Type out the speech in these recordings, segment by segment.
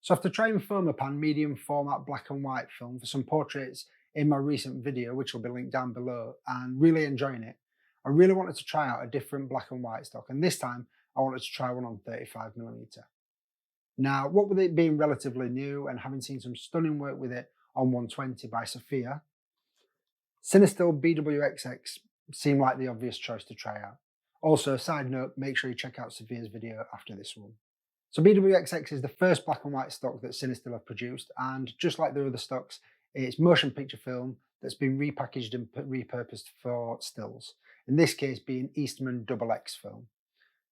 So after trying Fomapan medium format black and white film for some portraits in my recent video, which will be linked down below, and really enjoying it, I really wanted to try out a different black and white stock, and this time I wanted to try one on 35mm. Now, what with it being relatively new and having seen some stunning work with it on 120 by Sophia, CineStill BWXX seemed like the obvious choice to try out. Also, side note, make sure you check out Sophia's video after this one. So BWXX is the first black and white stock that CineStill have produced, and just like their other stocks, it's motion picture film that's been repackaged and repurposed for stills, in this case being Eastman XX film.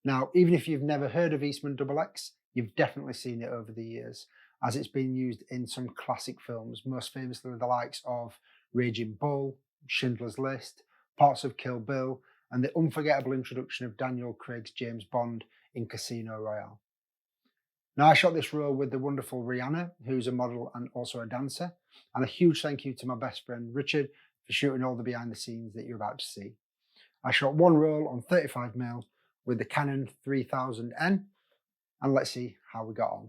Now, even if you've never heard of Eastman XX, you've definitely seen it over the years, as it's been used in some classic films, most famously the likes of Raging Bull, Schindler's List, parts of Kill Bill, and the unforgettable introduction of Daniel Craig's James Bond in Casino Royale. Now, I shot this role with the wonderful Rianna, who's a model and also a dancer, and a huge thank you to my best friend Richard for shooting all the behind the scenes that you're about to see. I shot one roll on 35mm with the Canon 3000N, and let's see how we got on.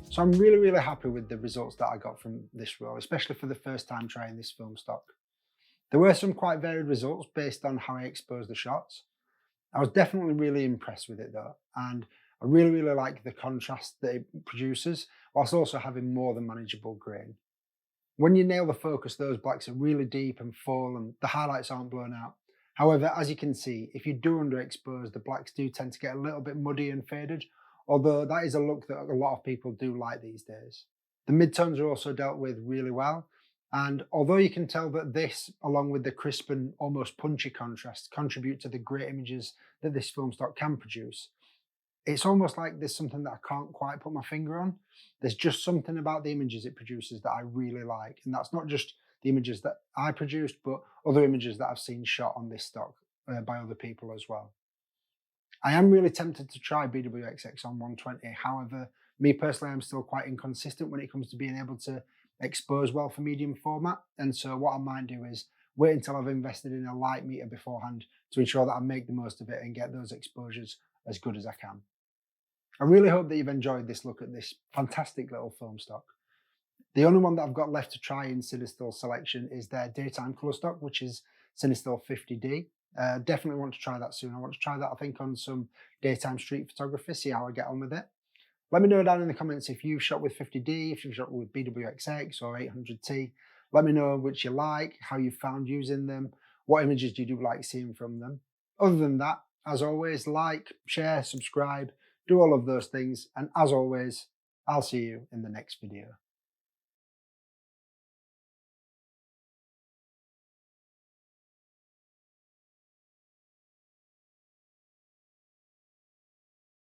So I'm really happy with the results that I got from this roll, especially for the first time trying this film stock. There were some quite varied results based on how I exposed the shots. I was definitely really impressed with it though, and I really like the contrast that it produces, whilst also having more than manageable grain. When you nail the focus, those blacks are really deep and full and the highlights aren't blown out. However, as you can see, if you do underexpose, the blacks do tend to get a little bit muddy and faded, although that is a look that a lot of people do like these days. The midtones are also dealt with really well, and although you can tell that this, along with the crisp and almost punchy contrast, contribute to the great images that this film stock can produce, it's almost like there's something that I can't quite put my finger on. There's just something about the images it produces that I really like, and that's not just the images that I produced, but other images that I've seen shot on this stock by other people as well. I am really tempted to try BWXX on 120. However, me personally, I'm still quite inconsistent when it comes to being able to expose well for medium format. And so what I might do is wait until I've invested in a light meter beforehand to ensure that I make the most of it and get those exposures as good as I can. I really hope that you've enjoyed this look at this fantastic little film stock. The only one that I've got left to try in CineStill selection is their daytime colour stock, which is CineStill 50D. Definitely want to try that soon. I want to try that, I think, on some daytime street photography, see how I get on with it. Let me know down in the comments if you've shot with 50D, if you've shot with BWXX or 800T. Let me know which you like, how you found using them, what images do you like seeing from them. Other than that, as always, like, share, subscribe, do all of those things. And as always, I'll see you in the next video.